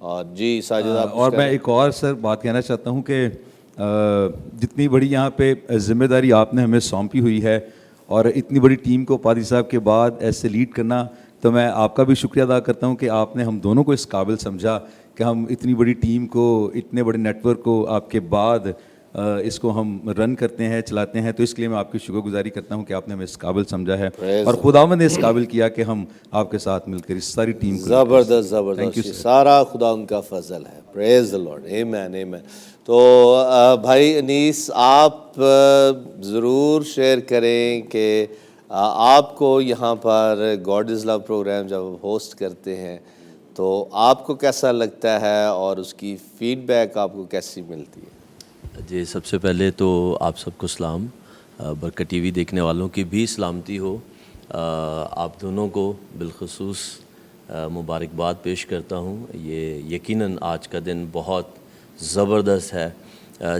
اور جی ساجد آپ اور میں ایک اور سر بات کہنا چاہتا ہوں کہ جتنی بڑی یہاں پہ ذمہ داری آپ نے ہمیں سونپی ہوئی ہے اور اتنی بڑی ٹیم کو پادری صاحب کے بعد ایسے لیڈ کرنا، تو میں آپ کا بھی شکریہ ادا کرتا ہوں کہ آپ نے ہم دونوں کو اس قابل سمجھا کہ ہم اتنی بڑی ٹیم کو، اتنے بڑے نیٹ ورک کو آپ کے بعد اس کو ہم رن کرتے ہیں، چلاتے ہیں. تو اس کے لیے میں آپ کی شکر گزاری کرتا ہوں کہ آپ نے ہمیں اس قابل سمجھا ہے اور خداوند نے اس قابل کیا کہ ہم آپ کے ساتھ مل کر اس ساری ٹیم کو زبردست زبردست، سارا خدا ان کا فضل ہے. پریز دی لارڈ، آمین آمین. تو بھائی انیس آپ ضرور شیئر کریں کہ آپ کو یہاں پر گاڈ از لو پروگرام جب ہوسٹ کرتے ہیں تو آپ کو کیسا لگتا ہے اور اس کی فیڈ بیک آپ کو کیسی ملتی ہے؟ جی سب سے پہلے تو آپ سب کو سلام، برکت ٹی وی دیکھنے والوں کی بھی سلامتی ہو. آپ دونوں کو بالخصوص مبارکباد پیش کرتا ہوں. یہ یقیناً آج کا دن بہت زبردست ہے.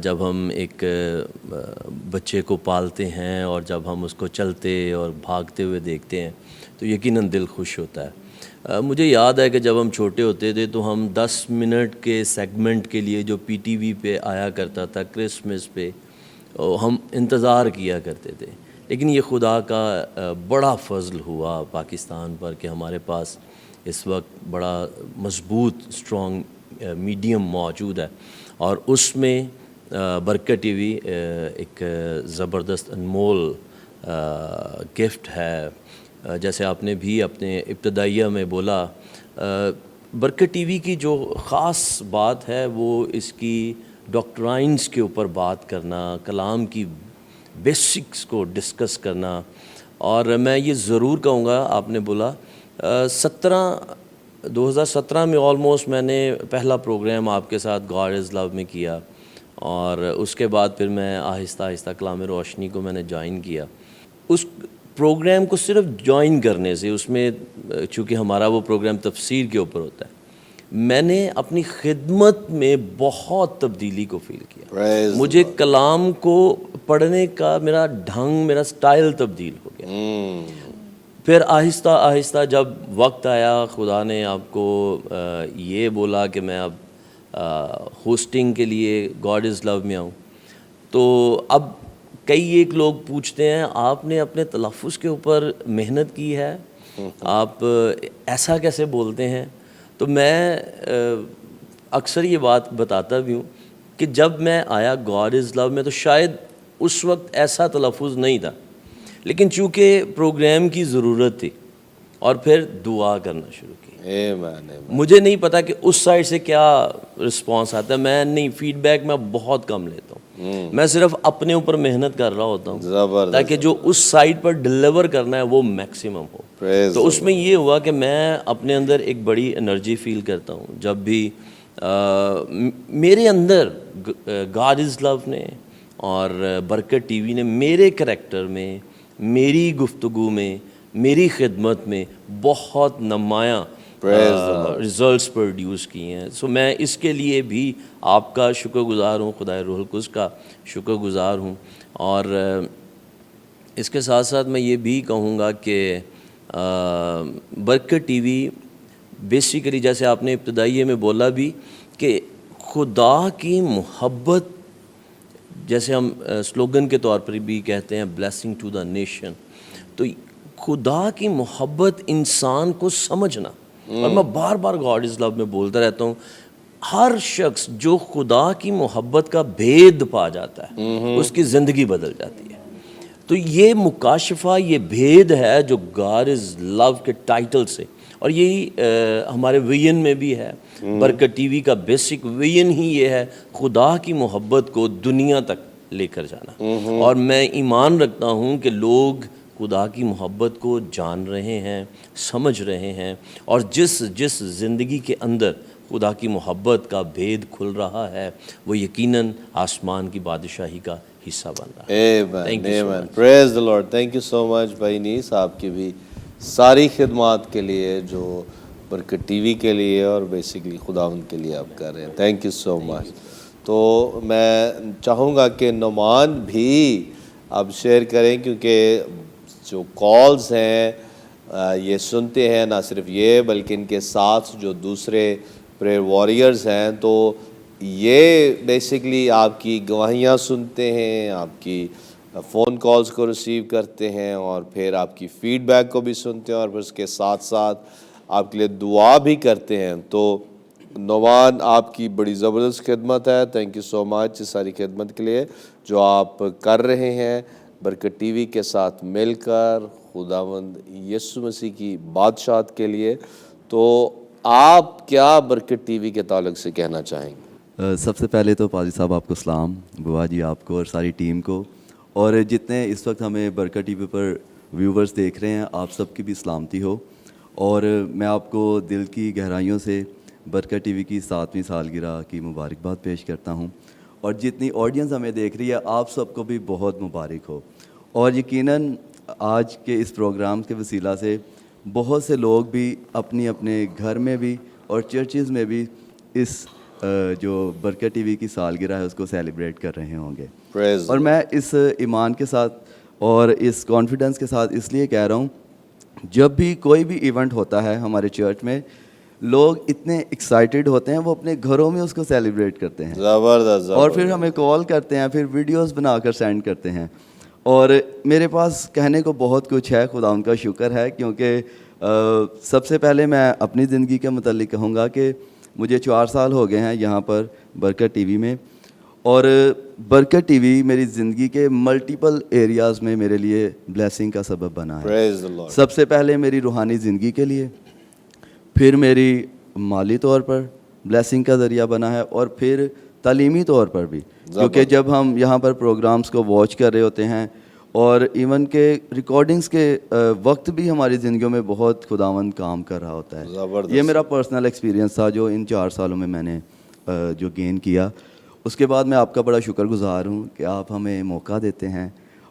جب ہم ایک بچے کو پالتے ہیں اور جب ہم اس کو چلتے اور بھاگتے ہوئے دیکھتے ہیں تو یقیناً دل خوش ہوتا ہے. مجھے یاد ہے کہ جب ہم چھوٹے ہوتے تھے تو ہم 10 منٹ کے سیگمنٹ کے لیے جو پی ٹی وی پہ آیا کرتا تھا کرسمس پہ، ہم انتظار کیا کرتے تھے. لیکن یہ خدا کا بڑا فضل ہوا پاکستان پر کہ ہمارے پاس اس وقت بڑا مضبوط اسٹرانگ میڈیم موجود ہے، اور اس میں برکت ٹی وی ایک زبردست انمول گفٹ ہے. جیسے آپ نے بھی اپنے ابتدائیہ میں بولا، برکت ٹی وی کی جو خاص بات ہے وہ اس کی ڈاکٹرائنز کے اوپر بات کرنا، کلام کی بیسکس کو ڈسکس کرنا. اور میں یہ ضرور کہوں گا، آپ نے بولا 2017 میں آلموسٹ میں نے پہلا پروگرام آپ کے ساتھ گاڈ از لو میں کیا، اور اس کے بعد پھر میں آہستہ آہستہ کلام روشنی کو میں نے جوائن کیا. اس پروگرام کو صرف جوائن کرنے سے، اس میں چونکہ ہمارا وہ پروگرام تفسیر کے اوپر ہوتا ہے، میں نے اپنی خدمت میں بہت تبدیلی کو فیل کیا. مجھے کلام کو پڑھنے کا میرا ڈھنگ، میرا سٹائل تبدیل ہو گیا. پھر آہستہ آہستہ جب وقت آیا، خدا نے آپ کو یہ بولا کہ میں اب ہوسٹنگ کے لیے گاڈ از لو میں آؤں، تو اب کئی ایک لوگ پوچھتے ہیں آپ نے اپنے تلفظ کے اوپر محنت کی ہے، آپ ایسا کیسے بولتے ہیں؟ تو میں اکثر یہ بات بتاتا بھی ہوں کہ جب میں آیا گاڈ از لو میں تو شاید اس وقت ایسا تلفظ نہیں تھا، لیکن چونکہ پروگرام کی ضرورت تھی اور پھر دعا کرنا شروع کی. مجھے نہیں پتا کہ اس سائڈ سے کیا رسپانس آتا ہے، میں نہیں، فیڈ بیک میں بہت کم لیتا ہوں. میں صرف اپنے اوپر محنت کر رہا ہوتا ہوں تاکہ جو اس سائڈ پر ڈیلیور کرنا ہے وہ میکسیمم ہو. تو اس میں یہ ہوا کہ میں اپنے اندر ایک بڑی انرجی فیل کرتا ہوں جب بھی میرے اندر گاڈ از لو نے اور برکت ٹی وی نے میرے کریکٹر میں، میری گفتگو میں، میری خدمت میں بہت نمایاں ریزلٹس پروڈیوس کیے ہیں. سو میں اس کے لیے بھی آپ کا شکر گزار ہوں، خدائے روح القدس کا شکر گزار ہوں. اور اس کے ساتھ ساتھ میں یہ بھی کہوں گا کہ برکت ٹی وی بیسیکلی جیسے آپ نے ابتدائیے میں بولا بھی کہ خدا کی محبت، جیسے ہم سلوگن کے طور پر بھی کہتے ہیں بلیسنگ ٹو دا نیشن، تو خدا کی محبت انسان کو سمجھنا. اور میں بار بار گاڈ از لو میں بولتا رہتا ہوں، ہر شخص جو خدا کی محبت کا بھید پا جاتا ہے اس کی زندگی بدل جاتی ہے. تو یہ مکاشفہ، یہ بھید ہے جو گاڈ از لو کے ٹائٹل سے، اور یہی ہمارے ویژن میں بھی ہے. برکت ٹی وی کا بیسک ویژن ہی یہ ہے، خدا کی محبت کو دنیا تک لے کر جانا. اور میں ایمان رکھتا ہوں کہ لوگ خدا کی محبت کو جان رہے ہیں، سمجھ رہے ہیں، اور جس زندگی کے اندر خدا کی محبت کا بھید کھل رہا ہے وہ یقیناً آسمان کی بادشاہی کا حصہ بن رہا ہے. پریز the Lord. Thank you so much بھائی نیس، آپ کی بھی ساری خدمات کے لیے جو برکت ٹی وی کے لیے اور بیسیکلی خداوند کے لیے آپ کر رہے ہیں. تھینک یو سو مچ. تو میں چاہوں گا کہ نعمان بھی اب شیئر کریں، کیونکہ جو کالز ہیں یہ سنتے ہیں، نہ صرف یہ بلکہ ان کے ساتھ جو دوسرے پریئر وارئرز ہیں, تو یہ بیسکلی آپ کی گواہیاں سنتے ہیں, آپ کی فون کالز کو ریسیو کرتے ہیں, اور پھر آپ کی فیڈ بیک کو بھی سنتے ہیں, اور پھر اس کے ساتھ ساتھ آپ کے لیے دعا بھی کرتے ہیں. تو نعمان, آپ کی بڑی زبردست خدمت ہے. تھینک یو سو مچ اس ساری خدمت کے لیے جو آپ کر رہے ہیں برکت ٹی وی کے ساتھ مل کر خداوند یسوع مسیح کی بادشاہت کے لیے. تو آپ کیا برکت ٹی وی کے تعلق سے کہنا چاہیں گے؟ سب سے پہلے تو پادری صاحب آپ کو سلام, بوا جی آپ کو اور ساری ٹیم کو, اور جتنے اس وقت ہمیں برکت ٹی وی پر ویورز دیکھ رہے ہیں, آپ سب کی بھی سلامتی ہو. اور میں آپ کو دل کی گہرائیوں سے برکت ٹی وی کی 7ویں سالگرہ کی مبارکباد پیش کرتا ہوں, اور جتنی آڈینس ہمیں دیکھ رہی ہے آپ سب کو بھی بہت مبارک ہو. اور یقیناً آج کے اس پروگرام کے وسیلہ سے بہت سے لوگ بھی اپنی اپنے گھر میں بھی اور چرچز میں بھی اس جو برکت ٹی وی کی سالگرہ ہے اس کو سیلیبریٹ کر رہے ہوں گے. اور میں اس ایمان کے ساتھ اور اس کانفیڈنس کے ساتھ اس لیے کہہ رہا ہوں, جب بھی کوئی بھی ایونٹ ہوتا ہے ہمارے چرچ میں, لوگ اتنے ایکسائٹیڈ ہوتے ہیں, وہ اپنے گھروں میں اس کو سیلیبریٹ کرتے ہیں, زبردست, اور پھر ہمیں کال کرتے ہیں, پھر ویڈیوز بنا کر سینڈ کرتے ہیں. اور میرے پاس کہنے کو بہت کچھ ہے, خدا ان کا شکر ہے, کیونکہ سب سے پہلے میں اپنی زندگی کے متعلق کہوں گا کہ مجھے 4 سال ہو گئے ہیں یہاں پر برکت ٹی وی میں, اور برکت ٹی وی میری زندگی کے ملٹیپل ایریاز میں میرے لیے بلیسنگ کا سبب بنا ہے. سب سے پہلے میری روحانی زندگی کے لیے, پھر میری مالی طور پر بلیسنگ کا ذریعہ بنا ہے, اور پھر تعلیمی طور پر بھی, کیونکہ جب ہم یہاں پر پروگرامز کو واچ کر رہے ہوتے ہیں اور ایون کہ ریکارڈنگز کے وقت بھی ہماری زندگیوں میں بہت خداوند کام کر رہا ہوتا ہے. یہ میرا پرسنل ایکسپیرینس تھا جو ان 4 سالوں میں نے جو گین کیا. اس کے بعد میں آپ کا بڑا شکر گزار ہوں کہ آپ ہمیں موقع دیتے ہیں,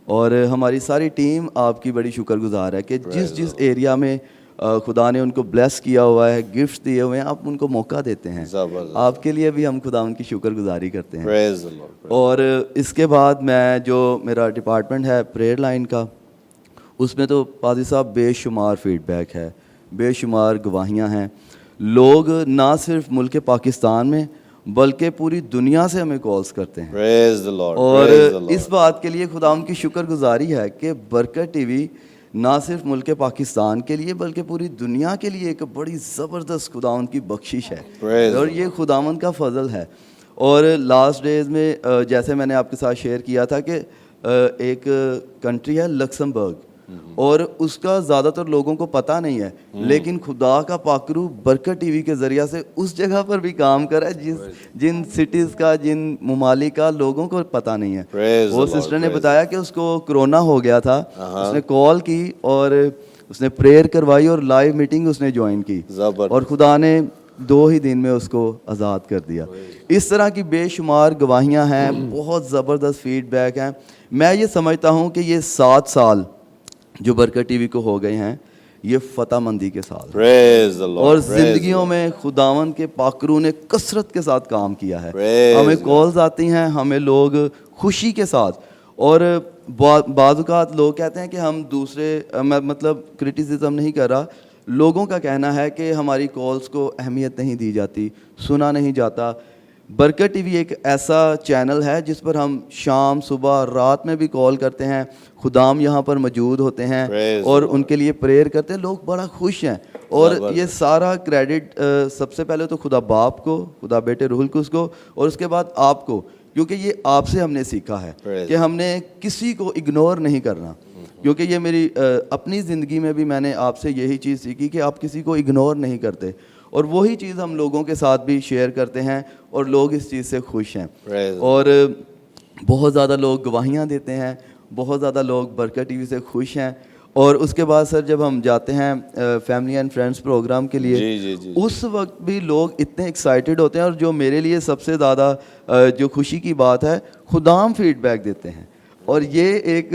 اور ہماری ساری ٹیم آپ کی بڑی شکر گزار ہے کہ جس ایریا میں خدا نے ان کو بلیس کیا ہوا ہے, گفٹ دیے ہوئے ہیں, آپ ان کو موقع دیتے ہیں. آپ کے لیے بھی ہم خدا ان کی شکر گزاری کرتے ہیں. اور اس کے بعد میں جو میرا ڈپارٹمنٹ ہے پریئر لائن کا, اس میں تو پادری صاحب بے شمار فیڈ بیک ہے, بے شمار گواہیاں ہیں. لوگ نہ صرف ملک پاکستان میں بلکہ پوری دنیا سے ہمیں کالز کرتے ہیں, اور اس بات کے لیے خدا ان کی شکر گزاری ہے کہ برکت ٹی وی نہ صرف ملک پاکستان کے لیے بلکہ پوری دنیا کے لیے ایک بڑی زبردست خداوند کی بخشش ہے, اور یہ خداوند کا فضل ہے. اور لاسٹ ڈیز میں جیسے میں نے آپ کے ساتھ شیئر کیا تھا کہ ایک کنٹری ہے لکسمبرگ, اور اس کا زیادہ تر لوگوں کو پتہ نہیں ہے, لیکن خدا کا پاکرو برکت ٹی وی کے ذریعہ سے اس جگہ پر بھی کام کر رہا ہے جن سٹیز کا, جن ممالک کا لوگوں کو پتہ نہیں ہے. وہ سسٹر نے بتایا کہ اس کو کرونا ہو گیا تھا, اس نے کال کی اور اس نے پریئر کروائی اور لائیو میٹنگ اس نے جوائن کی, اور خدا نے 2 ہی دن میں اس کو آزاد کر دیا. اس طرح کی بے شمار گواہیاں ہیں, بہت زبردست فیڈ بیک ہیں. میں یہ سمجھتا ہوں کہ یہ 7 سال جو برکت ٹی وی کو ہو گئے ہیں یہ فتح مندی کے سال, اور زندگیوں میں خداوند کے پاکرو نے کثرت کے ساتھ کام کیا ہے. ہمیں کالز آتی ہیں, ہمیں لوگ خوشی کے ساتھ, اور بعض اوقات لوگ کہتے ہیں کہ ہم دوسرے, میں مطلب کرٹیسزم نہیں کر رہا, لوگوں کا کہنا ہے کہ ہماری کالز کو اہمیت نہیں دی جاتی, سنا نہیں جاتا. برکت ٹی وی ایک ایسا چینل ہے جس پر ہم شام, صبح, رات میں بھی کال کرتے ہیں, خدام یہاں پر موجود ہوتے ہیں اور ان کے لیے پریئر کرتے ہیں. لوگ بڑا خوش ہیں, اور یہ سارا کریڈٹ سب سے پہلے تو خدا باپ کو, خدا بیٹے روح القدس کو, اور اس کے بعد آپ کو, کیونکہ یہ آپ سے ہم نے سیکھا ہے کہ ہم نے کسی کو اگنور نہیں کرنا. کیونکہ یہ میری اپنی زندگی میں بھی میں نے آپ سے یہی چیز سیکھی کہ آپ کسی کو اگنور نہیں کرتے, اور وہی چیز ہم لوگوں کے ساتھ بھی شیئر کرتے ہیں, اور لوگ اس چیز سے خوش ہیں. اور بہت زیادہ لوگ گواہیاں دیتے ہیں, بہت زیادہ لوگ برکت ٹی وی سے خوش ہیں. اور اس کے بعد سر جب ہم جاتے ہیں فیملی اینڈ فرینڈس پروگرام کے لیے, اس وقت بھی لوگ اتنے ایکسائٹیڈ ہوتے ہیں, اور جو میرے لیے سب سے زیادہ جو خوشی کی بات ہے, خدام فیڈ بیک دیتے ہیں. اور یہ ایک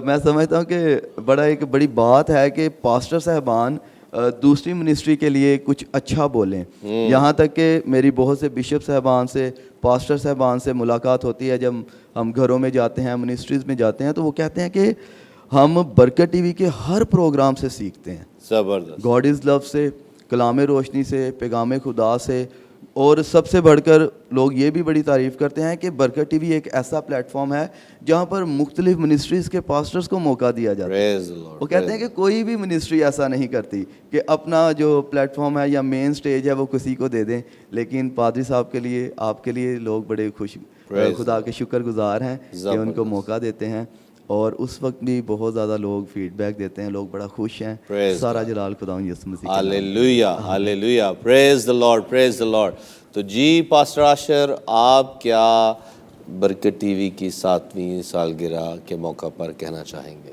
میں سمجھتا ہوں کہ ایک بڑی بات ہے کہ پاسٹر صاحبان دوسری منسٹری کے لیے کچھ اچھا بولیں. یہاں تک کہ میری بہت سے بشپ صاحبان سے, پاسٹر صاحبان سے ملاقات ہوتی ہے جب ہم گھروں میں جاتے ہیں, منسٹریز میں جاتے ہیں, تو وہ کہتے ہیں کہ ہم برکت ٹی وی کے ہر پروگرام سے سیکھتے ہیں. زبردست. گاڈ از لو سے, کلام روشنی سے, پیغام خدا سے, اور سب سے بڑھ کر لوگ یہ بھی بڑی تعریف کرتے ہیں کہ برکت ٹی وی ایک ایسا پلیٹ فارم ہے جہاں پر مختلف منسٹریز کے پاسٹرز کو موقع دیا جاتا ہے. Praise the Lord. وہ کہتے ہیں کہ کوئی بھی منسٹری ایسا نہیں کرتی کہ اپنا جو پلیٹ فارم ہے یا مین سٹیج ہے وہ کسی کو دے دیں, لیکن پادری صاحب کے لیے, آپ کے لیے لوگ بڑے خدا کے شکر گزار ہیں کہ ان کو موقع دیتے ہیں. اور اس وقت بھی بہت زیادہ لوگ فیڈ بیک دیتے ہیں, لوگ بڑا خوش ہیں. سارا جلال خدا یسوع مسیح. ہاللیلویا, ہاللیلویا, پریز the lord, praise the lord. تو جی پاسٹر عاشر, آپ کیا برکت ٹی وی کی 7ویں سالگرہ کے موقع پر کہنا چاہیں گے؟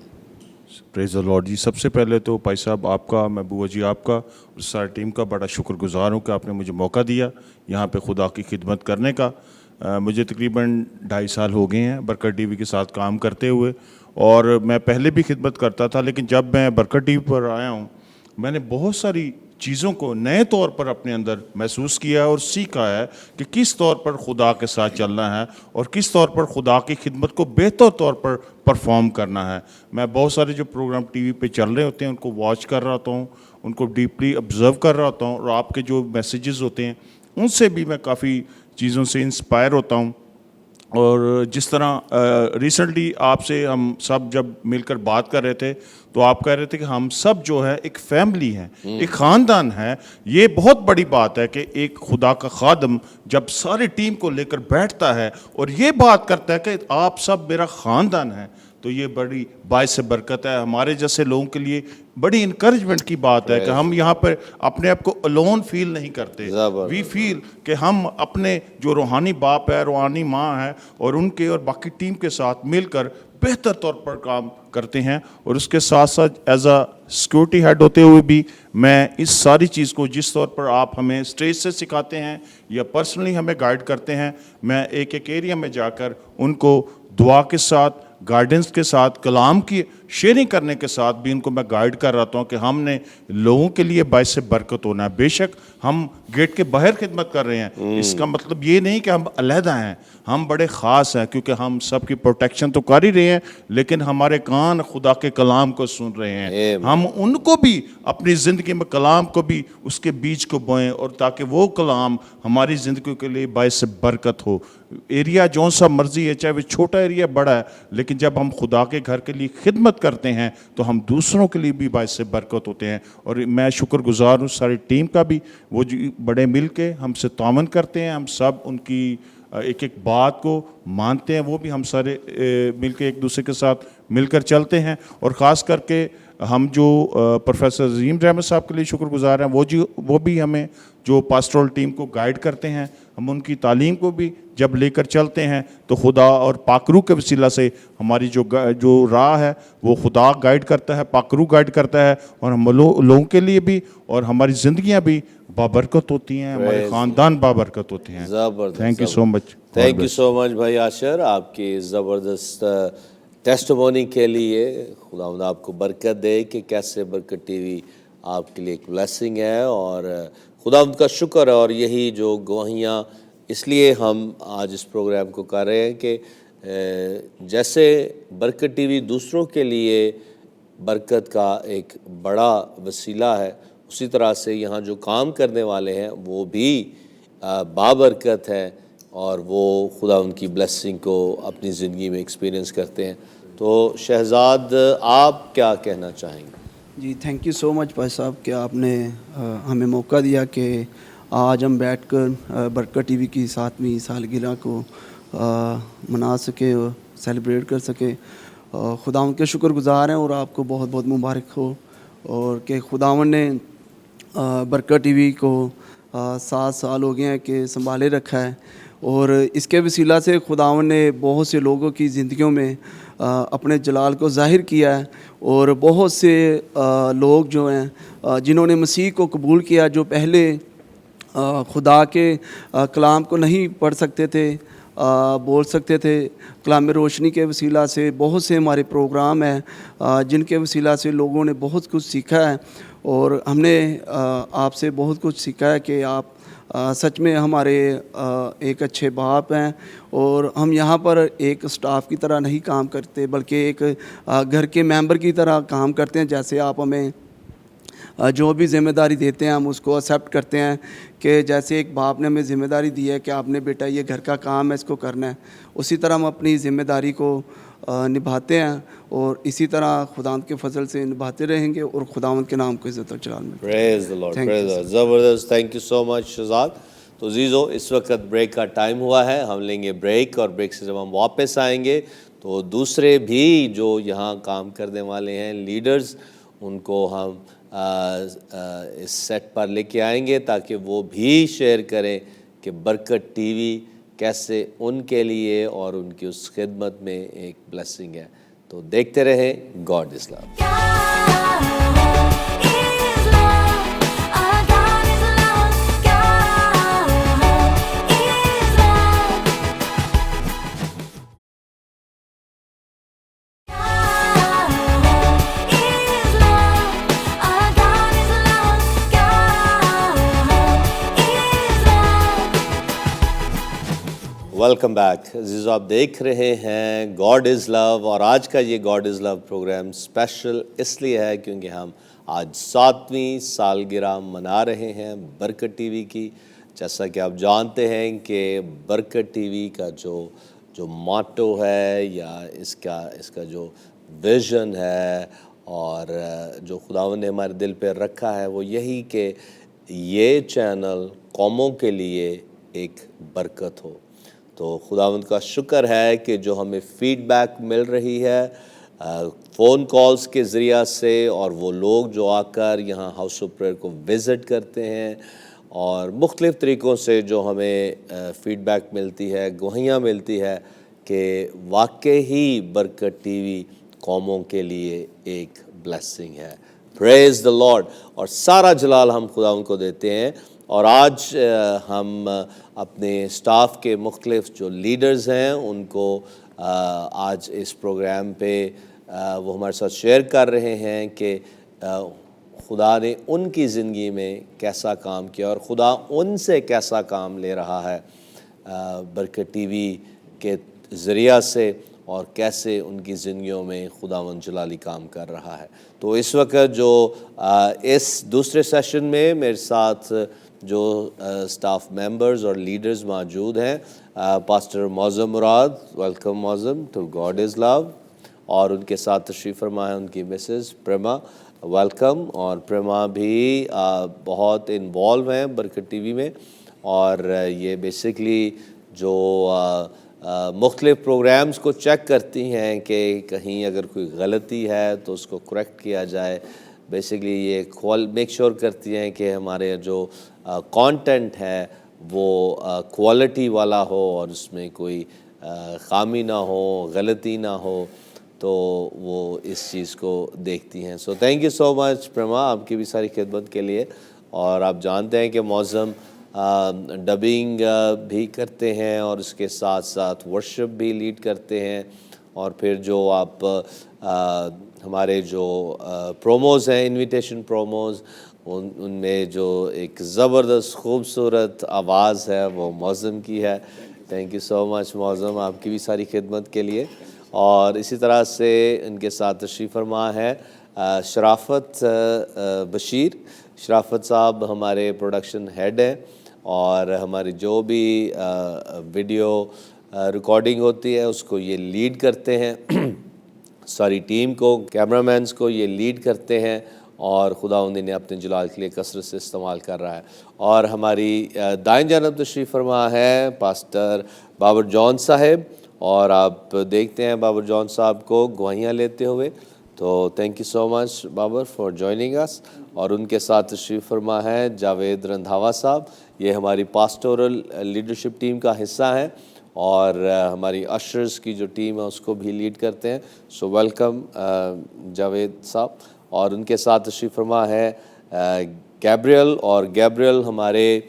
پریز دی لارڈ. جی سب سے پہلے تو بھائی صاحب آپ کا, محبوبہ جی آپ کا اور ساری ٹیم کا بڑا شکر گزار ہوں کہ آپ نے مجھے موقع دیا یہاں پہ خدا کی خدمت کرنے کا. مجھے تقریباً 2.5 سال ہو گئے ہیں برکت ٹی وی کے ساتھ کام کرتے ہوئے, اور میں پہلے بھی خدمت کرتا تھا, لیکن جب میں برکت ٹی وی پر آیا ہوں میں نے بہت ساری چیزوں کو نئے طور پر اپنے اندر محسوس کیا اور سیکھا ہے کہ کس طور پر خدا کے ساتھ چلنا ہے اور کس طور پر خدا کی خدمت کو بہتر طور پر پرفارم کرنا ہے. میں بہت سارے جو پروگرام ٹی وی پہ چل رہے ہوتے ہیں ان کو واچ کر رہا ہوتا ہوں, ان کو ڈیپلی آبزرو کر رہا ہوتا ہوں, اور آپ کے جو میسیجز ہوتے ہیں ان سے بھی میں کافی چیزوں سے انسپائر ہوتا ہوں. اور جس طرح ریسنٹلی آپ سے ہم سب جب مل کر بات کر رہے تھے تو آپ کہہ رہے تھے کہ ہم سب جو ہے ایک فیملی ہے, ایک خاندان ہے. یہ بہت بڑی بات ہے کہ ایک خدا کا خادم جب ساری ٹیم کو لے کر بیٹھتا ہے اور یہ بات کرتا ہے کہ آپ سب میرا خاندان ہے, تو یہ بڑی باعث برکت ہے. ہمارے جیسے لوگوں کے لیے بڑی انکریجمنٹ کی بات ہے کہ ہم یہاں پر اپنے آپ کو الون فیل نہیں کرتے. وی فیل کہ ہم اپنے جو روحانی باپ ہے, روحانی ماں ہے, اور ان کے اور باقی ٹیم کے ساتھ مل کر بہتر طور پر کام کرتے ہیں. اور اس کے ساتھ ساتھ ایز اے سیکورٹی ہیڈ ہوتے ہوئے بھی میں اس ساری چیز کو جس طور پر آپ ہمیں اسٹیج سے سکھاتے ہیں یا پرسنلی ہمیں گائیڈ کرتے ہیں, میں ایک ایک ایریا میں جا کر ان کو دعا کے ساتھ, گائیڈنس کے ساتھ, کلام کی شیئرنگ کرنے کے ساتھ بھی ان کو میں گائیڈ کر رہا ہوں کہ ہم نے لوگوں کے لیے باعث برکت ہونا ہے. بے شک ہم گیٹ کے باہر خدمت کر رہے ہیں, اس کا مطلب یہ نہیں کہ ہم علیحدہ ہیں, ہم بڑے خاص ہیں کیونکہ ہم سب کی پروٹیکشن تو کر ہی رہے ہیں, لیکن ہمارے کان خدا کے کلام کو سن رہے ہیں. ہم ان کو بھی اپنی زندگی میں کلام کو بھی اس کے بیج کو بوئیں, اور تاکہ وہ کلام ہماری زندگی کے لیے باعث برکت ہو. ایریا جون سا مرضی ہے, چاہے وہ چھوٹا ایریا بڑا ہے, لیکن جب ہم خدا کے گھر کے لیے خدمت کرتے ہیں تو ہم دوسروں کے لیے بھی باعث برکت ہوتے ہیں. اور میں شکر گزار ہوں ساری ٹیم کا بھی, وہ جو بڑے مل کے ہم سے تعاون کرتے ہیں, ہم سب ان کی ایک ایک بات کو مانتے ہیں, وہ بھی ہم سارے مل کے ایک دوسرے کے ساتھ مل کر چلتے ہیں. اور خاص کر کے ہم جو پروفیسر عظیم رحمت صاحب کے لیے شکر گزار ہیں, وہ بھی ہمیں جو پاسٹرول ٹیم کو گائیڈ کرتے ہیں, ہم ان کی تعلیم کو بھی جب لے کر چلتے ہیں تو خدا اور پاکرو کے وسیلہ سے ہماری جو راہ ہے وہ خدا گائیڈ کرتا ہے, پاکرو گائیڈ کرتا ہے, اور ہم لوگوں کے لیے بھی اور ہماری زندگیاں بھی بابرکت ہوتی ہیں, ہمارے خاندان بابرکت ہوتے ہیں. Thank you so much. Thank you so much بھائی عاشر, آپ کی زبردست ٹیسٹمونی کے لیے. خداوند آپ کو برکت دے کہ کیسے برکت ٹی وی آپ کے لیے ایک بلیسنگ ہے, اور خداوند کا شکر ہے. اور یہی جو گواہیاں اس لیے ہم آج اس پروگرام کو کر رہے ہیں کہ جیسے برکت ٹی وی دوسروں کے لیے برکت کا ایک بڑا وسیلہ ہے, اسی طرح سے یہاں جو کام کرنے والے ہیں وہ بھی بابرکت ہیں, اور وہ خدا ان کی بلیسنگ کو اپنی زندگی میں ایکسپیرینس کرتے ہیں. تو شہزاد آپ کیا کہنا چاہیں گے؟ جی تھینک یو سو مچ بھائی صاحب کہ آپ نے ہمیں موقع دیا کہ آج ہم بیٹھ کر برکت ٹی وی کی 7ویں سالگرہ کو منا سکے, سیلیبریٹ کر سکے. خداوند کے شکر گزار ہیں, اور آپ کو بہت بہت مبارک ہو, اور کہ خداوند نے برکت ٹی وی کو 7 سال ہو گئے ہیں کہ سنبھالے رکھا ہے, اور اس کے وسیلہ سے خداوند نے بہت سے لوگوں کی زندگیوں میں اپنے جلال کو ظاہر کیا ہے. اور بہت سے لوگ جو ہیں جنہوں نے مسیح کو قبول کیا, جو پہلے خدا کے کلام کو نہیں پڑھ سکتے تھے, بول سکتے تھے, کلام روشنی کے وسیلہ سے بہت سے ہمارے پروگرام ہیں جن کے وسیلہ سے لوگوں نے بہت کچھ سیکھا ہے. اور ہم نے آپ سے بہت کچھ سیکھا ہے کہ آپ سچ میں ہمارے ایک اچھے باپ ہیں, اور ہم یہاں پر ایک سٹاف کی طرح نہیں کام کرتے بلکہ ایک گھر کے ممبر کی طرح کام کرتے ہیں. جیسے آپ ہمیں جو بھی ذمہ داری دیتے ہیں ہم اس کو ایکسیپٹ کرتے ہیں کہ جیسے ایک باپ نے ہمیں ذمہ داری دی ہے کہ آپ نے بیٹا یہ گھر کا کام ہے اس کو کرنا ہے, اسی طرح ہم اپنی ذمہ داری کو نبھاتے ہیں اور اسی طرح خداوند کے فضل سے نبھاتے رہیں گے اور خداوند کے نام کو عزت و جلال میں. پریز the lord, praise the lord. زبردست, تھینک یو سو مچ شہزاد. تو عزیزو اس وقت بریک کا ٹائم ہوا ہے, ہم لیں گے بریک, اور بریک سے جب ہم واپس آئیں گے تو دوسرے بھی جو یہاں کام کرنے والے ہیں لیڈرز, ان کو ہم اس سیٹ پر لے کے آئیں گے تاکہ وہ بھی شیئر کریں کہ برکت ٹی وی کیسے ان کے لیے اور ان کی اس خدمت میں ایک بلیسنگ ہے. تو دیکھتے رہیں. God is love. Welcome back. عزیزو آپ دیکھ رہے ہیں گاڈ از لو, اور آج کا یہ God is love programme special اس لیے ہے کیونکہ ہم آج 7ویں سالگرہ منا رہے ہیں برکت ٹی وی کی. جیسا کہ آپ جانتے ہیں کہ برکت ٹی وی کا جو ماٹو ہے یا اس کا جو ویژن ہے اور جو خداوند نے ہمارے دل پہ رکھا ہے وہ یہی کہ یہ چینل قوموں کے لیے ایک برکت ہو. تو خداوند کا شکر ہے کہ جو ہمیں فیڈ بیک مل رہی ہے فون کالز کے ذریعہ سے, اور وہ لوگ جو آ کر یہاں ہاؤس آف پریئر کو وزٹ کرتے ہیں, اور مختلف طریقوں سے جو ہمیں فیڈ بیک ملتی ہے, گواہیاں ملتی ہے کہ واقعی ہی برکت ٹی وی قوموں کے لیے ایک بلیسنگ ہے. پریز دی لارڈ. اور سارا جلال ہم خداوند کو دیتے ہیں. اور آج ہم اپنے اسٹاف کے مختلف جو لیڈرز ہیں ان کو آج اس پروگرام پہ وہ ہمارے ساتھ شیئر کر رہے ہیں کہ خدا نے ان کی زندگی میں کیسا کام کیا اور خدا ان سے کیسا کام لے رہا ہے برکت ٹی وی کے ذریعہ سے, اور کیسے ان کی زندگیوں میں خداوند جلالی کام کر رہا ہے. تو اس وقت جو اس دوسرے سیشن میں میرے ساتھ جو اسٹاف ممبرز اور لیڈرز موجود ہیں, pastor Moazzam Murad, welcome Moazzam to God is لو, اور ان کے ساتھ تشریف فرما ہے ان کی مسز پریما, ویلکم. اور پریما بھی بہت انوالو ہیں برکت ٹی وی میں, اور یہ بیسکلی جو مختلف پروگرامز کو چیک کرتی ہیں کہ کہیں اگر کوئی غلطی ہے تو اس کو کریکٹ کیا جائے. بیسکلی یہ میک شور کرتی ہیں کہ ہمارے جو کانٹینٹ ہے وہ کوالٹی والا ہو اور اس میں کوئی خامی نہ ہو, غلطی نہ ہو, تو وہ اس چیز کو دیکھتی ہیں. سو تھینک یو سو مچ پریما آپ کی بھی ساری خدمت کے لیے. اور آپ جانتے ہیں کہ معظم ڈبنگ بھی کرتے ہیں اور اس کے ساتھ ساتھ ورشپ بھی لیڈ کرتے ہیں, اور پھر جو آپ ہمارے جو پروموز ہیں, انویٹیشن پروموز, ان میں جو ایک زبردست خوبصورت آواز ہے وہ معظم کی ہے. تھینک یو سو مچ معظم آپ کی بھی ساری خدمت کے لیے. اور اسی طرح سے ان کے ساتھ تشریف فرما ہے شرافت بشیر. شرافت صاحب ہمارے پروڈکشن ہیڈ ہیں, اور ہماری جو بھی ویڈیو ریکارڈنگ ہوتی ہے اس کو یہ لیڈ کرتے ہیں, ساری ٹیم کو, کیمرہ مینز کو یہ لیڈ کرتے ہیں, اور خداوند نے اپنے جلال کے لیے کثرت سے استعمال کر رہا ہے. اور ہماری دائیں جانب تشریف فرما ہے پاسٹر بابر جان صاحب, اور آپ دیکھتے ہیں بابر جان صاحب کو گواہیاں لیتے ہوئے. تو thank you so much Babar for joining us. اور ان کے ساتھ تشریف فرما ہے جاوید رندھاوا صاحب, یہ ہماری پاسٹورل لیڈرشپ ٹیم کا حصہ ہیں, اور ہماری اشرز کی جو ٹیم ہے اس کو بھی لیڈ کرتے ہیں. سو ویلکم جاوید صاحب. اور ان کے ساتھ تشریف فرما ہے گیبریل, اور گیبریل ہمارے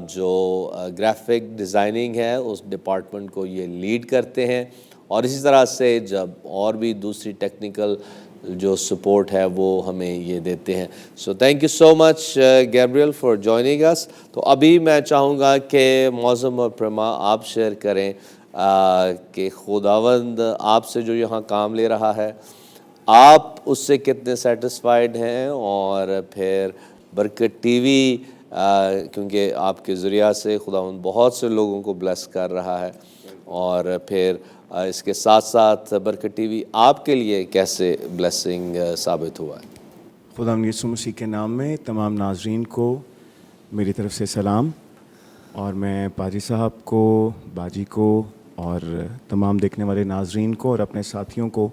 جو گرافک ڈیزائننگ ہے اس ڈپارٹمنٹ کو یہ لیڈ کرتے ہیں, اور اسی طرح سے جب اور بھی دوسری ٹیکنیکل جو سپورٹ ہے وہ ہمیں یہ دیتے ہیں. So thank you so much Gabriel for joining us. تو ابھی میں چاہوں گا کہ معظم اور پریما آپ شیئر کریں کہ خداوند آپ سے جو یہاں کام لے رہا ہے آپ اس سے کتنے سیٹسفائیڈ ہیں, اور پھر برکت ٹی وی کیونکہ آپ کے ذریعہ سے خداوند بہت سے لوگوں کو بلیس کر رہا ہے, اور پھر اس کے ساتھ ساتھ برکت ٹی وی آپ کے لیے کیسے بلیسنگ ثابت ہوا ہے؟ خداوند یسوع مسیح کے نام میں تمام ناظرین کو میری طرف سے سلام, اور میں پادری صاحب کو, باجی کو اور تمام دیکھنے والے ناظرین کو اور اپنے ساتھیوں کو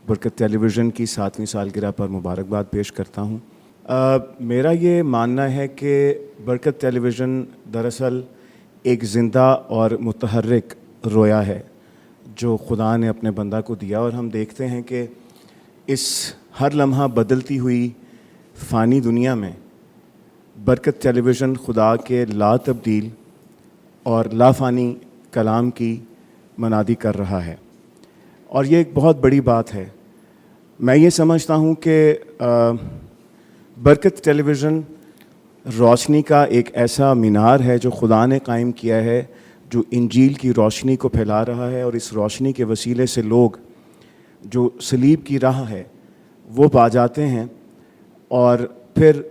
برکت ٹیلی ویژن کی 7ویں سالگرہ پر مبارکباد پیش کرتا ہوں. میرا یہ ماننا ہے کہ برکت ٹیلی ویژن دراصل ایک زندہ اور متحرک رویا ہے جو خدا نے اپنے بندہ کو دیا, اور ہم دیکھتے ہیں کہ اس ہر لمحہ بدلتی ہوئی فانی دنیا میں برکت ٹیلی ویژن خدا کے لا تبدیل اور لا فانی کلام کی منادی کر رہا ہے, اور یہ ایک بہت بڑی بات ہے. میں یہ سمجھتا ہوں کہ برکت ٹیلی ویژن روشنی کا ایک ایسا مینار ہے جو خدا نے قائم کیا ہے, جو انجیل کی روشنی کو پھیلا رہا ہے, اور اس روشنی کے وسیلے سے لوگ جو صلیب کی راہ ہے وہ پا جاتے ہیں, اور پھر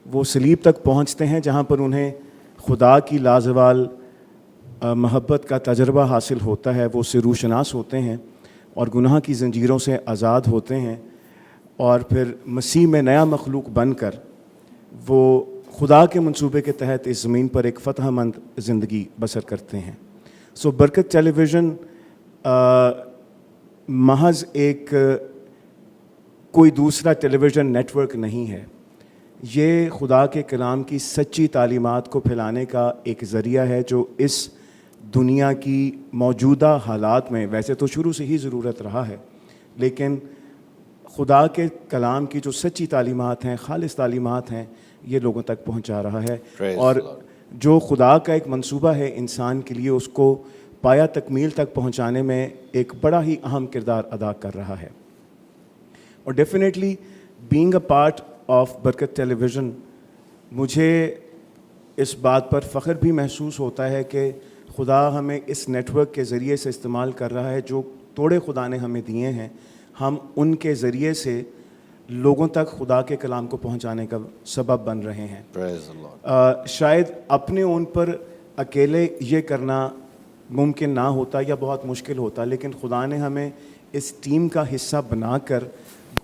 وہ صلیب تک پہنچتے ہیں جہاں پر انہیں خدا کی لازوال محبت کا تجربہ حاصل ہوتا ہے. وہ سے روشناس ہوتے ہیں اور گناہ کی زنجیروں سے آزاد ہوتے ہیں, اور پھر مسیح میں نیا مخلوق بن کر وہ خدا کے منصوبے کے تحت اس زمین پر ایک فتح مند زندگی بسر کرتے ہیں. سو برکت ٹیلی ویژن محض ایک کوئی دوسرا ٹیلی ویژن نیٹ ورک نہیں ہے, یہ خدا کے کلام کی سچی تعلیمات کو پھیلانے کا ایک ذریعہ ہے جو اس دنیا کی موجودہ حالات میں ویسے تو شروع سے ہی ضرورت رہا ہے, لیکن خدا کے کلام کی جو سچی تعلیمات ہیں, خالص تعلیمات ہیں, یہ لوگوں تک پہنچا رہا ہے. اور جو خدا کا ایک منصوبہ ہے انسان کے لیے, اس کو پایا تکمیل تک پہنچانے میں ایک بڑا ہی اہم کردار ادا کر رہا ہے. اور definitely being a part of برکت ٹیلی ویژن, مجھے اس بات پر فخر بھی محسوس ہوتا ہے کہ خدا ہمیں اس نیٹ ورک کے ذریعے سے استعمال کر رہا ہے. جو توڑے خدا نے ہمیں دیے ہیں, ہم ان کے ذریعے سے لوگوں تک خدا کے کلام کو پہنچانے کا سبب بن رہے ہیں. شاید اپنے اون پر اکیلے یہ کرنا ممکن نہ ہوتا یا بہت مشکل ہوتا, لیکن خدا نے ہمیں اس ٹیم کا حصہ بنا کر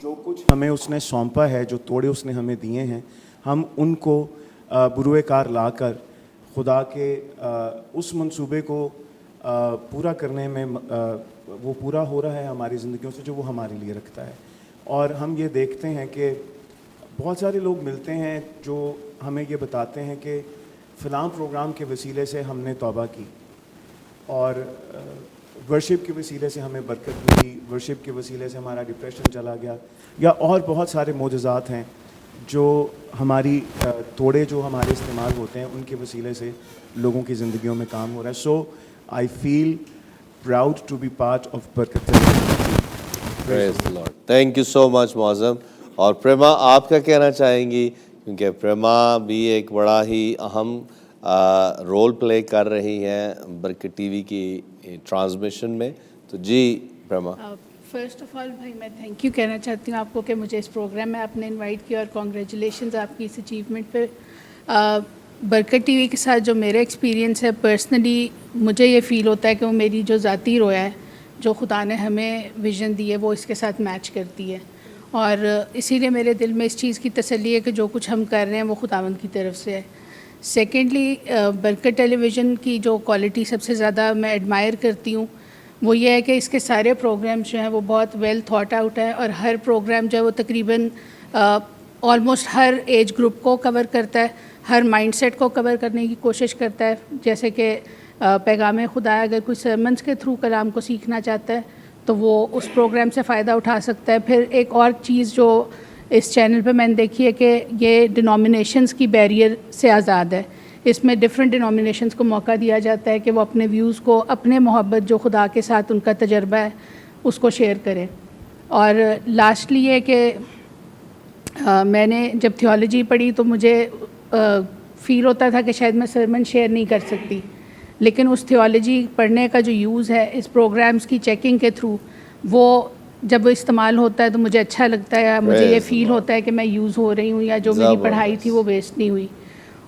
جو کچھ ہمیں اس نے سونپا ہے, جو توڑے اس نے ہمیں دیے ہیں, ہم ان کو بروئے کار لا کر خدا کے اس منصوبے کو پورا کرنے میں وہ پورا ہو رہا ہے ہماری زندگیوں سے جو وہ ہمارے لیے رکھتا ہے. اور ہم یہ دیکھتے ہیں کہ بہت سارے لوگ ملتے ہیں جو ہمیں یہ بتاتے ہیں کہ فلاں پروگرام کے وسیلے سے ہم نے توبہ کی, اور ورشپ کے وسیلے سے ہمیں برکت ملی, ورشپ کے وسیلے سے ہمارا ڈپریشن چلا گیا, یا اور بہت سارے معجزات ہیں جو ہماری توڑے جو ہمارے استعمال ہوتے ہیں ان کے وسیلے سے لوگوں کی زندگیوں میں کام ہو رہا ہے. So I feel proud to be part of Barkat. Praise the Lord. Thank you so much Moazzam. اور پریما, آپ کیا کہنا چاہیں گی, کیونکہ پریما بھی ایک بڑا ہی اہم رول پلے کر رہی ہیں برکت ٹی وی کی ٹرانسمیشن میں. تو جی پریما. فرسٹ آف آل بھائی میں تھینک یو کہنا چاہتی ہوں آپ کو کہ مجھے اس پروگرام میں آپ نے انوائٹ کیا, اور کانگریچولیشنز آپ کی اس اچیومنٹ پہ. برکت ٹی وی کے ساتھ جو میرا ایکسپیرینس ہے پرسنلی, مجھے یہ فیل ہوتا ہے کہ وہ میری جو ذاتی رویا ہے جو خدا نے ہمیں ویژن دی ہے وہ اس کے ساتھ میچ کرتی ہے, اور اسی لیے میرے دل میں اس چیز کی تسلی ہے کہ جو کچھ ہم کر رہے ہیں وہ خداوند کی طرف سے ہے. سیکنڈلی برکت ٹیلی ویژن کی جو کوالٹی سب سے زیادہ میں ایڈمائر کرتی ہوں وہ یہ ہے کہ اس کے سارے پروگرامز جو ہیں وہ بہت ویل تھاٹ آؤٹ ہے, اور ہر پروگرام جو ہے وہ تقریباً آلموسٹ ہر ایج گروپ کو کور کرتا ہے, ہر مائنڈ سیٹ کو کور کرنے کی کوشش کرتا ہے. جیسے کہ پیغام خدا, اگر کوئی سرمنس کے تھرو کلام کو سیکھنا چاہتا ہے تو وہ اس پروگرام سے فائدہ اٹھا سکتا ہے. پھر ایک اور چیز جو اس چینل پہ میں نے دیکھی ہے کہ یہ ڈینومینیشنز کی بیریئر سے آزاد ہے. اس میں ڈفرینٹ ڈینومینیشنز کو موقع دیا جاتا ہے کہ وہ اپنے ویوز کو, اپنے محبت جو خدا کے ساتھ ان کا تجربہ ہے اس کو شیئر کریں. اور لاسٹلی یہ کہ میں نے جب تھیولوجی پڑھی تو مجھے فیل ہوتا تھا کہ شاید میں سرمن شیئر نہیں کر سکتی, لیکن اس تھیولوجی پڑھنے کا جو یوز ہے اس پروگرامز کی چیکنگ کے تھرو وہ جب وہ استعمال ہوتا ہے تو مجھے اچھا لگتا ہے, مجھے یہ فیل ہوتا ہے کہ میں یوز ہو رہی ہوں, یا جو میری پڑھائی تھی وہ ویسٹ نہیں ہوئی.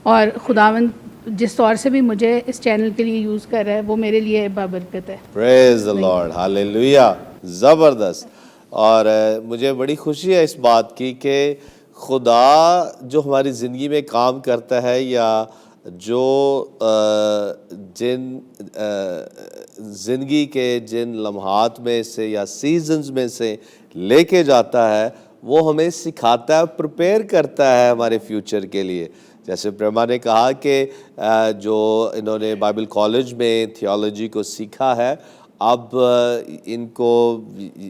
اور خداوند جس طور سے بھی مجھے اس چینل کے لیے یوز کر رہا ہے وہ میرے لیے بابرکت ہے. پریز دی لارڈ, ہاللیلویا, زبردست. اور مجھے بڑی خوشی ہے اس بات کی کہ خدا جو ہماری زندگی میں کام کرتا ہے, یا جو جن زندگی کے جن لمحات میں سے یا سیزنز میں سے لے کے جاتا ہے, وہ ہمیں سکھاتا ہے, پریپیئر کرتا ہے ہمارے فیوچر کے لیے. جیسے پریما نے کہا کہ جو انہوں نے بائبل کالج میں تھیولوجی کو سیکھا ہے, اب ان کو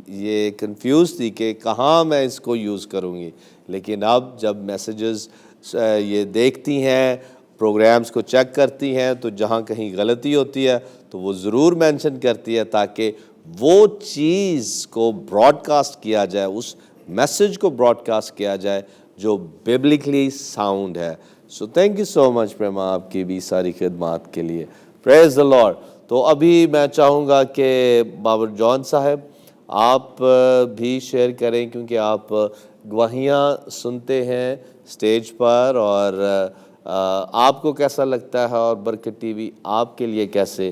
یہ کنفیوز تھی کہ کہاں میں اس کو یوز کروں گی, لیکن اب جب میسیجز یہ دیکھتی ہیں, پروگرامز کو چیک کرتی ہیں, تو جہاں کہیں غلطی ہوتی ہے تو وہ ضرور مینشن کرتی ہے, تاکہ وہ چیز کو براڈ کاسٹ کیا جائے, اس میسیج کو براڈ کاسٹ کیا جائے جو بیبلکلی ساؤنڈ ہے. سو تھینک یو سو مچ پریما آپ کی بھی ساری خدمات کے لیے. پریز دی لارڈ. تو ابھی میں چاہوں گا کہ بابر جان صاحب آپ بھی شیئر کریں, کیونکہ آپ گواہیاں سنتے ہیں اسٹیج پر, اور آپ کو کیسا لگتا ہے, اور برکت ٹی وی آپ کے لیے کیسے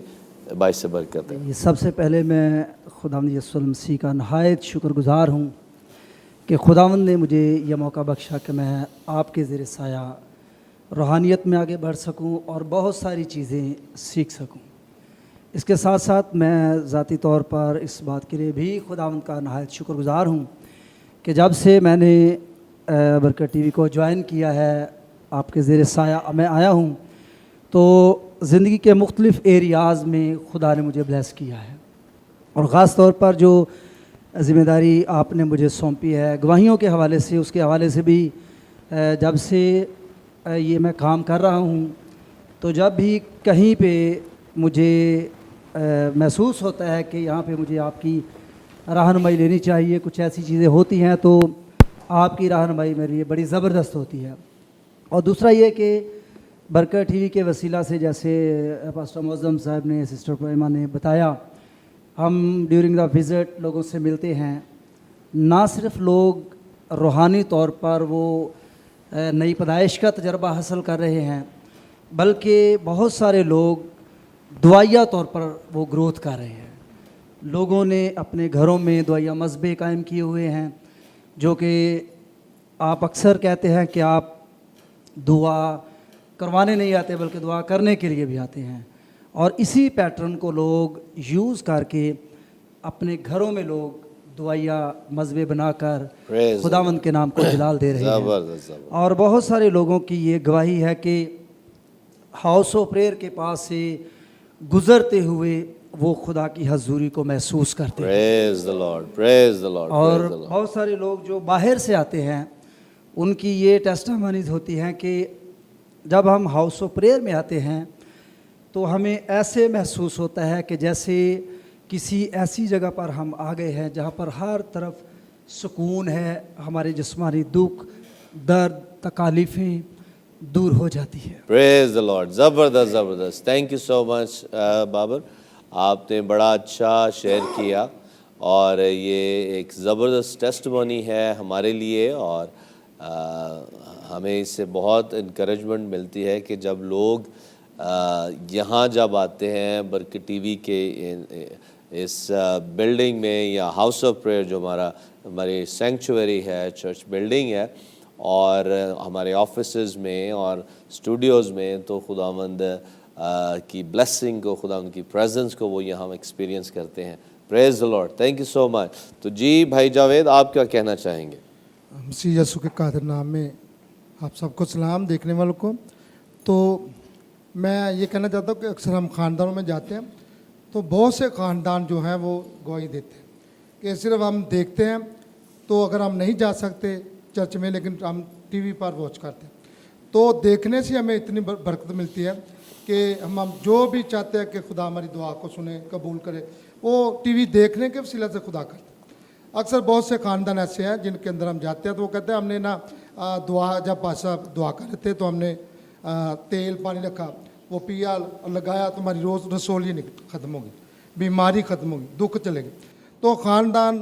باعث برکت ہے؟ سب سے پہلے میں خداوند یسوع المسیح کا نہایت شکر گزار ہوں کہ خداوند نے مجھے یہ موقع بخشا کہ میں آپ کے زیر سایہ روحانیت میں آگے بڑھ سکوں اور بہت ساری چیزیں سیکھ سکوں. اس کے ساتھ ساتھ میں ذاتی طور پر اس بات کے لیے بھی خداوند کا نہایت شکر گزار ہوں کہ جب سے میں نے برکت ٹی وی کو جوائن کیا ہے, آپ کے زیر سایہ میں آیا ہوں, تو زندگی کے مختلف ایریاز میں خدا نے مجھے بلیس کیا ہے. اور خاص طور پر جو ذمہ داری آپ نے مجھے سونپی ہے گواہیوں کے حوالے سے, اس کے حوالے سے بھی جب سے یہ میں کام کر رہا ہوں, تو جب بھی کہیں پہ مجھے محسوس ہوتا ہے کہ یہاں پہ مجھے آپ کی رہنمائی لینی چاہیے, کچھ ایسی چیزیں ہوتی ہیں تو آپ کی رہنمائی میرے لیے بڑی زبردست ہوتی ہے. اور دوسرا یہ کہ برکت ٹی وی کے وسیلہ سے, جیسے پاسٹر معظم صاحب نے, سسٹر پریما نے بتایا, ہم ڈیورنگ دا وزٹ لوگوں سے ملتے ہیں. نہ صرف لوگ روحانی طور پر وہ نئی پیدائش کا تجربہ حاصل کر رہے ہیں, بلکہ بہت سارے لوگ دعائیہ طور پر وہ گروتھ کر رہے ہیں. لوگوں نے اپنے گھروں میں دعائیہ مذبے قائم کیے ہوئے ہیں, جو کہ آپ اکثر کہتے ہیں کہ آپ دعا کروانے نہیں آتے بلکہ دعا کرنے کے لیے بھی آتے ہیں. اور اسی پیٹرن کو لوگ یوز کر کے اپنے گھروں میں لوگ دعائیہ مذبے بنا کر خداوند کے نام کو جلال دے رہے ہیں. اور بہت سارے لوگوں کی یہ گواہی ہے کہ ہاؤس آف پریئر کے پاس سے گزرتے ہوئے وہ خدا کی حضوری کو محسوس کرتے ہیں. اور بہت سارے لوگ جو باہر سے آتے ہیں, ان کی یہ ٹیسٹیمونیز ہوتی ہیں کہ جب ہم ہاؤس آف پریئر میں آتے ہیں تو ہمیں ایسے محسوس ہوتا ہے کہ جیسے کسی ایسی جگہ پر ہم آ گئے ہیں جہاں پر ہر طرف سکون ہے, ہمارے جسمانی دکھ, درد, تکالیفیں دور ہو جاتی ہے. پریز دی لارڈ. زبردست زبردست. Thank you so much Babar, آپ نے بڑا اچھا شیئر کیا, اور یہ ایک زبردست ٹیسٹمونی ہے ہمارے لیے, اور ہمیں اس سے بہت انکریجمنٹ ملتی ہے کہ جب لوگ یہاں جب آتے ہیں برکت ٹی وی کے اس بلڈنگ میں, یا ہاؤس آف پریئر جو ہماری سینکچوری ہے, چرچ بلڈنگ ہے, اور ہمارے آفیسز میں اور اسٹوڈیوز میں, تو خداوند کی بلیسنگ کو, خداوند کی پریزنس کو وہ یہاں ایکسپیرینس کرتے ہیں. پریز the Lord. Thank you so مچ. تو جی بھائی جاوید, آپ کیا کہنا چاہیں گے؟ مسیح یسوع کے قادر نام میں آپ سب کو سلام, دیکھنے والوں کو. تو میں یہ کہنا چاہتا ہوں کہ اکثر ہم خاندانوں میں جاتے ہیں تو بہت سے خاندان جو ہیں وہ گواہی دیتے ہیں کہ صرف ہم دیکھتے ہیں, تو اگر ہم نہیں جا سکتے چرچ میں لیکن ہم ٹی وی پر واچ کرتے ہیں, تو دیکھنے سے ہمیں اتنی برکت ملتی ہے کہ ہم جو بھی چاہتے ہیں کہ خدا ہماری دعا کو سنے, قبول کرے, وہ ٹی وی دیکھنے کے وسیلہ سے خدا کرتے ہیں. اکثر بہت سے خاندان ایسے ہیں جن کے اندر ہم جاتے ہیں تو وہ کہتے ہیں ہم نے نا دعا, جب پاسا دعا کر رہے تھے تو ہم نے تیل پانی رکھا, وہ پیا, لگایا, تو ہماری روز رسولی ختم ہوگی, بیماری ختم ہوگی, دکھ چلے گی. تو خاندان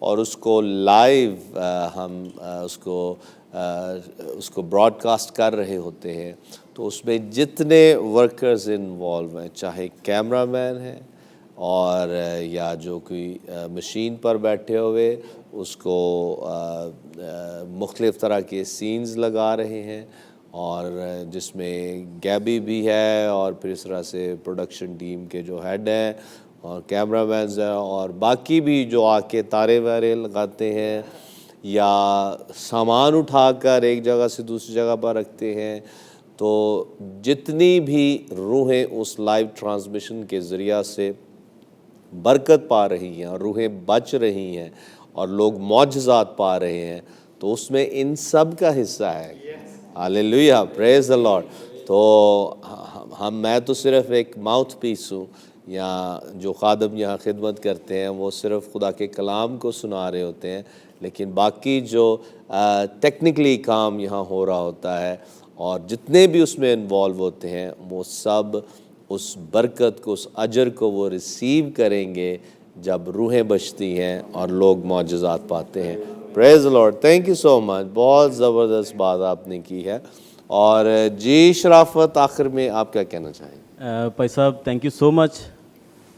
اور اس کو لائیو ہم اس کو براڈ کاسٹ کر رہے ہوتے ہیں تو اس میں جتنے ورکرز انوالو ہیں, چاہے کیمرہ مین ہیں اور یا جو کوئی مشین پر بیٹھے ہوئے اس کو مختلف طرح کے سینز لگا رہے ہیں, اور جس میں گیبی بھی ہے اور پھر اس طرح سے پروڈکشن ٹیم کے جو ہیڈ ہیں اور کیمرہ مینز ہیں اور باقی بھی جو آ کے تارے وارے لگاتے ہیں یا سامان اٹھا کر ایک جگہ سے دوسری جگہ پر رکھتے ہیں. تو جتنی بھی روحیں اس لائیو ٹرانسمیشن کے ذریعہ سے برکت پا رہی ہیں اور روحیں بچ رہی ہیں اور لوگ معجزات پا رہے ہیں, تو اس میں ان سب کا حصہ ہے. ہاللیلویہ, پریز دی لارڈ. تو میں تو صرف ایک ماؤتھ پیس ہوں, یا جو خادم یہاں خدمت کرتے ہیں وہ صرف خدا کے کلام کو سنا رہے ہوتے ہیں, لیکن باقی جو ٹیکنیکلی کام یہاں ہو رہا ہوتا ہے اور جتنے بھی اس میں انوالو ہوتے ہیں وہ سب اس برکت کو, اس اجر کو وہ ریسیو کریں گے جب روحیں بچتی ہیں اور لوگ معجزات پاتے ہیں. پریز the Lord. Thank you so مچ. بہت زبردست بات آپ نے کی ہے. اور جی شرافت, آخر میں آپ کیا کہنا چاہیں؟ بھائی صاحب تھینک یو سو مچ,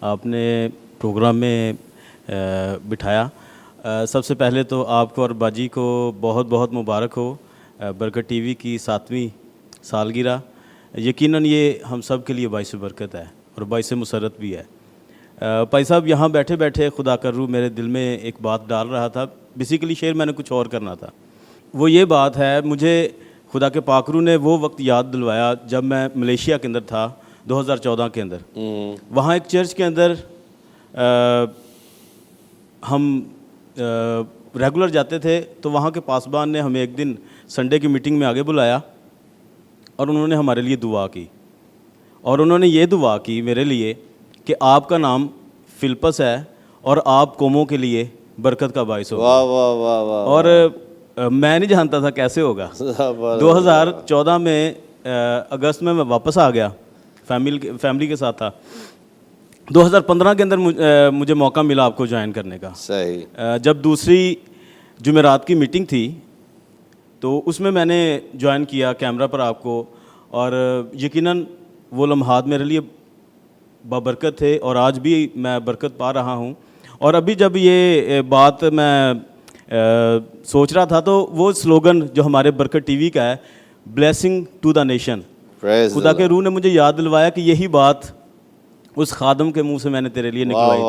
آپ نے پروگرام میں بٹھایا. سب سے پہلے تو آپ کو اور باجی کو بہت بہت مبارک ہو برکت ٹی وی کی 7ویں سالگرہ. یقیناً یہ ہم سب کے لیے باعث برکت ہے اور باعث مسرت بھی ہے. بھائی صاحب یہاں بیٹھے بیٹھے خدا کا روح میرے دل میں ایک بات ڈال رہا تھا. بیسیکلی شیئر میں نے کچھ اور کرنا تھا. وہ یہ بات ہے, مجھے خدا کے پاک روح نے وہ وقت یاد دلوایا جب میں ملیشیا کے اندر تھا 2014 کے اندر. وہاں ایک چرچ کے اندر ہم ریگولر جاتے تھے, تو وہاں کے پاسبان نے ہمیں ایک دن سنڈے کی میٹنگ میں آگے بلایا اور انہوں نے ہمارے لیے دعا کی. اور انہوں نے یہ دعا کی میرے لیے کہ آپ کا نام فلپس ہے اور آپ قوموں کے لیے برکت کا باعث ہوگا. واہ واہ واہ واہ. اور میں نہیں جانتا تھا کیسے ہوگا. 2014 میں اگست میں واپس آ گیا, فیملی کے ساتھ تھا. 2015 کے اندر مجھے موقع ملا آپ کو جوائن کرنے کا. صحیح. جب دوسری جمعرات کی میٹنگ تھی تو اس میں نے جوائن کیا کیمرہ پر آپ کو, اور یقیناً وہ لمحات میرے لیے بابرکت تھے اور آج بھی میں برکت پا رہا ہوں. اور ابھی جب یہ بات میں سوچ رہا تھا تو وہ سلوگن جو ہمارے برکت ٹی وی کا ہے, بلیسنگ ٹو دا نیشن, خدا کے روح نے مجھے یاد دلوایا کہ یہی بات اس خادم کے منہ سے میں نے تیرے لیے نکلوائی تھی.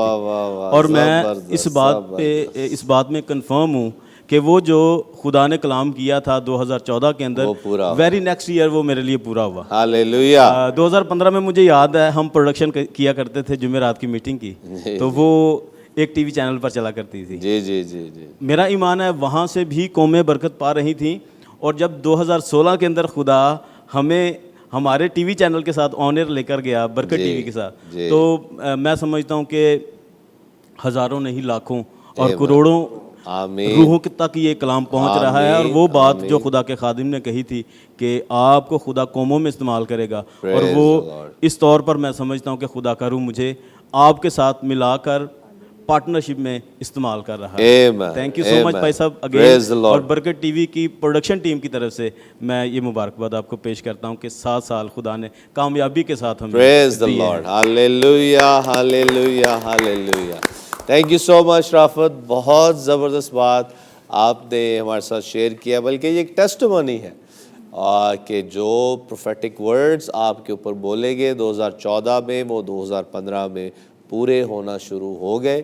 اور میں اس بات میں کنفرم ہوں کہ وہ جو خدا نے کلام کیا تھا 2014 کے اندر, ویری نیکسٹ ایئر وہ میرے لیے پورا ہوا. ہاللیلویہ. 2015 میں مجھے یاد ہے ہم پروڈکشن کیا کرتے تھے جمعرات کی میٹنگ کی, تو وہ ایک ٹی وی چینل پر چلا کرتی تھی. جی جی جی جی. میرا ایمان ہے وہاں سے بھی قومیں برکت پا رہی تھیں. اور جب 2016 کے اندر خدا ہمیں ہمارے ٹی وی چینل کے ساتھ آنر لے کر گیا برکت ٹی وی کے ساتھ, تو میں سمجھتا ہوں کہ ہزاروں نہیں لاکھوں اور کروڑوں روحوں تک یہ کلام پہنچ رہا ہے. اور وہ بات جو خدا کے خادم نے کہی تھی کہ آپ کو خدا قوموں میں استعمال کرے گا, اور وہ اس طور پر میں سمجھتا ہوں کہ خدا کا روح مجھے آپ کے ساتھ ملا کر پارٹنرشپ میں استعمال کر رہا ہے. تھینک یو سو مچ بھائی صاحب اگین. اور برکت ٹی وی کی پروڈکشن ٹیم کی طرف سے میں یہ مبارکباد آپ کو پیش کرتا ہوں کہ 7 سال خدا نے کامیابی کے ساتھ ہمیں praise the Lord. Hallelujah hallelujah hallelujah. Thank you so much Rafat. بہت زبردست بات آپ نے ہمارے ساتھ شیئر کیا, بلکہ یہ ایک ٹیسٹمونی ہے کہ جو پروفیٹک ورڈز آپ کے اوپر بولے گئے 2014 میں وہ 2015 میں پورے ہونا شروع ہو گئے,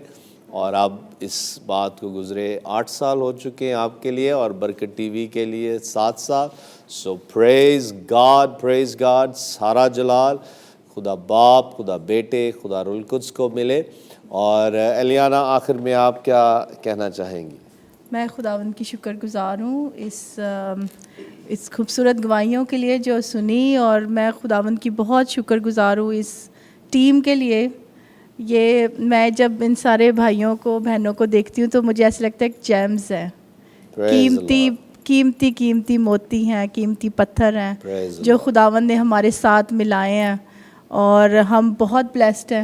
اور اب اس بات کو گزرے 8 سال ہو چکے ہیں آپ کے لیے اور برکت ٹی وی کے لیے 7 سال. سو پریز گاڈ. سارا جلال خدا باپ, خدا بیٹے, خدا روح القدس کو ملے. اور الیانا آخر میں آپ کیا کہنا چاہیں گی؟ میں خداوند کی شکر گزار ہوں اس خوبصورت گواہیوں کے لیے جو سنی, اور میں خداوند کی بہت شکر گزار ہوں اس ٹیم کے لیے. یہ میں جب ان سارے بھائیوں کو بہنوں کو دیکھتی ہوں تو مجھے ایسا لگتا ہے کہ جیمز ہیں, قیمتی موتی ہیں, قیمتی پتھر ہیں جو خداوند نے ہمارے ساتھ ملائے ہیں, اور ہم بہت بلیسڈ ہیں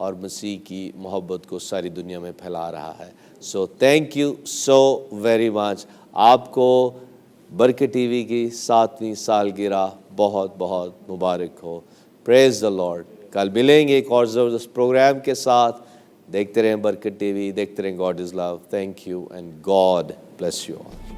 اور مسیح کی محبت کو ساری دنیا میں پھیلا رہا ہے. سو thank you so very much. آپ کو برکت ٹی وی کی 7ویں سالگرہ بہت بہت مبارک ہو. پریز دا لارڈ. کل ملیں گے ایک اور زبردست پروگرام کے ساتھ. دیکھتے رہیں برکت ٹی وی, دیکھتے رہیں God is love. Thank you and God bless you all.